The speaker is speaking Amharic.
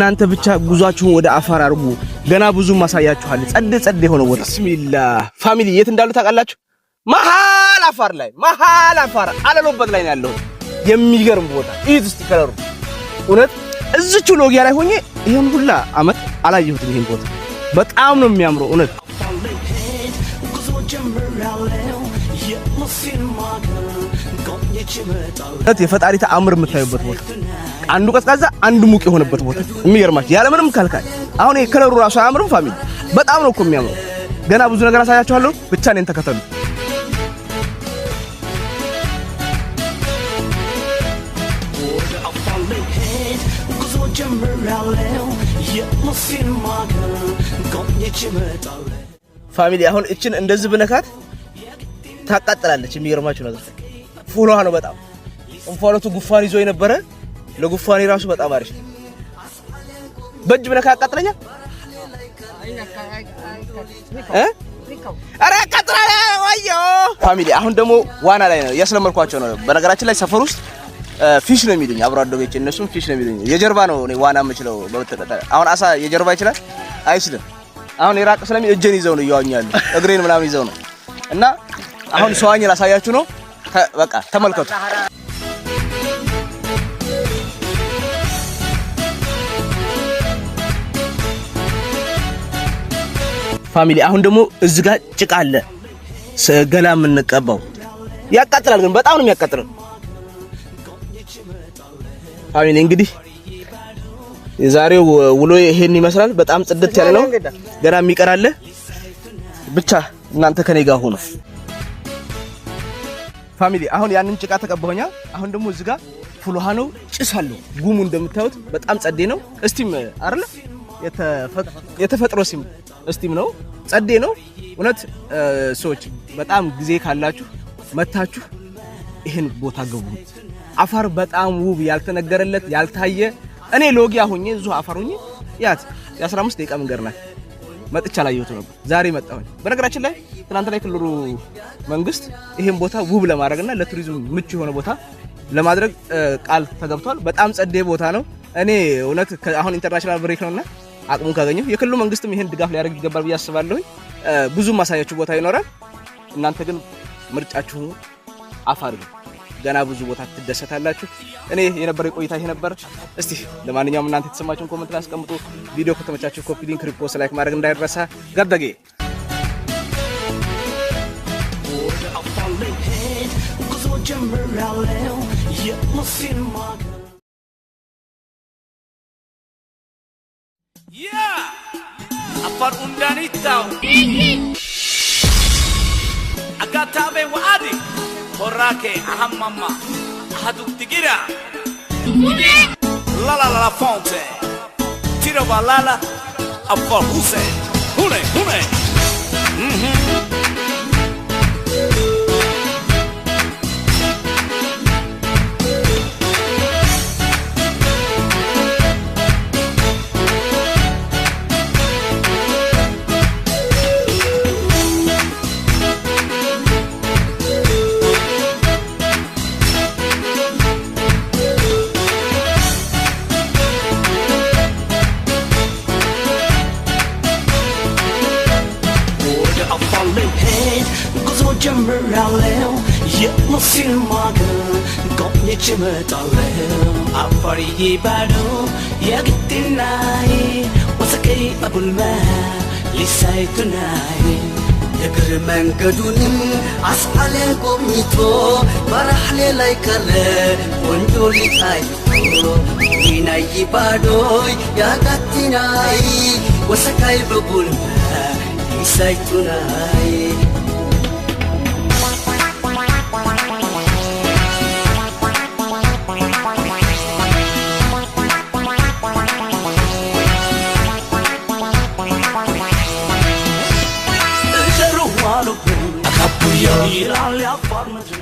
እናንተ ብቻ ጉዟችሁን ወደ አፋር አርጉ ገና ብዙ ማሳያችኋል ጸድ የሆነ ቦታ ቢስሚላህ ፋሚሊ የት እንዳሉ ታውቃላችሁ መሃል አፋር ላይ መሃል አፋር አለሎበት ላይ ነው ያለው የሚገርም ቦታ እዩት እስቲ ከለሩ እውነት እዚቹ ሎጊያ ላይ ሆኜ ይሄን ሁላ አመት አላየሁትም ይሄን ቦታ በጣም ነው የሚያምረው እውነት የፈጣሪ ተአምር የምታዩበት ቦታ አንዱ ቀዝቃዛ አንዱ ሙቅ የሆነበት ቦታ የሚገርማችሁ ያለ ምንም ካልካል አሁን የከለሩ ራሱ አያምርም ፋሚሊ በጣም ነው እኮ የሚያምረው ገና ብዙ ነገር አሳያችኋለሁ ብቻ ነን ተከተሉ ፋሚሊ አሁን እችን እንደዚህ ብነካት ታቃጥላለች የሚገርማችሁ ነገር ፉሏ ነው በጣም እንፋሎቱ ጉፋን ይዞ የነበረ ለጉፋኔ ራሱ በጣም አሪፍ በእጅ ብነካ ያቃጥለኛል አረ ያቃጥላል ወዮ ፋሚሊ አሁን ደግሞ ዋና ላይ ነው ያስለመርኳቸው ነው በነገራችን ላይ ሰፈር ውስጥ ፊሽ ነው የሚሉኝ አብሮ አደጎች እነሱም ፊሽ ነው የሚሉኝ የጀርባ ነው እኔ ዋና የምችለው በመተቀጣ አሁን አሳ የጀርባ ይችላል አይችልም አሁን የራቅ ስለሚ እጄን ይዘው ነው ያዋኛሉ እግሬን ምናምን ይዘው ነው እና አሁን ሰዋኝ ላሳያችሁ ነው በቃ ተመልከቱ ፋሚሊ አሁን ደግሞ እዚህ ጋር ጭቃ አለ ገላ ምን እንቀባው ያቃጥላል ግን በጣም ነው የሚያቃጥለው ፋሚሊ እንግዲህ የዛሬው ውሎ ይሄን ይመስላል በጣም ጽድት ያለ ነው ገና የሚቀራለ ብቻ እናንተ ከኔ ጋር ሆኖ ፋሚሊ አሁን ያንን ጭቃ ተቀበውኛ አሁን ደግሞ እዚህ ጋር ፍሉሃ ነው ጭስ አለው ጉሙ እንደምታዩት በጣም ጸዴ ነው እስቲም አይደለ የተፈጥሮ ሲም እስቲም ነው ጸዴ ነው እውነት ሰዎች በጣም ጊዜ ካላችሁ መታችሁ ይሄን ቦታ ገቡ አፋር በጣም ውብ ያልተነገረለት ያልታየ እኔ ሎጊያ ሆኜ እዙ አፋር ሆኜ ያት የ15 ደቂቃ መንገድ ናት መጥቻ ላይ ይወጡ ነበር ዛሬ መጣሁኝ በነገራችን ላይ ትናንት ላይ ክልሉ መንግስት ይሄን ቦታ ውብ ለማድረግና ለቱሪዝም ምቹ የሆነ ቦታ ለማድረግ ቃል ተገብቷል በጣም ጸዴ ቦታ ነው እኔ እውነት አሁን ኢንተርናሽናል ብሬክ ነውና አቅሙን ካገኘው የክልሉ መንግስትም ይሄን ድጋፍ ሊያደርግ ይገባል ብዬ አስባለሁ ብዙ ማሳያችሁ ቦታ ይኖራል እናንተ ግን ምርጫችሁ አፋር ገና ብዙ ቦታ ትደሰታላችሁ እኔ የነበረ ቆይታ ይሄ ነበር እስቲ ለማንኛውም እናንተ ተሰማችሁን ኮሜንት ላይ አስቀምጡ ቪዲዮ ከተመቻችሁ ኮፒ ሊንክ ሪፖስት ላይክ ማድረግ እንዳይረሳ ገደጌ አፋር ኡንዳኒታው አጋታቤ ወአዲ Borrake ahamma ahaduk tigira la la la fonte tiro balala afar huse hune ጀምራለሁ የሙስሊም ማገር ጎብኝቼ እመጣለሁ አፋርዬ ባዶ የግድናይ ወሰቀይ አቡልማ ሊሳይቱናይ የግር መንገዱን አስዓለን ጎብኝቶ በራህሌ ላይ ቀረ ቆንጆ ሊታይቶ ይናይ ባዶ የግድናይ ወሰቀይ አቡልማ ሊሳይቱናይ Akapuya, Iralia, Farmer.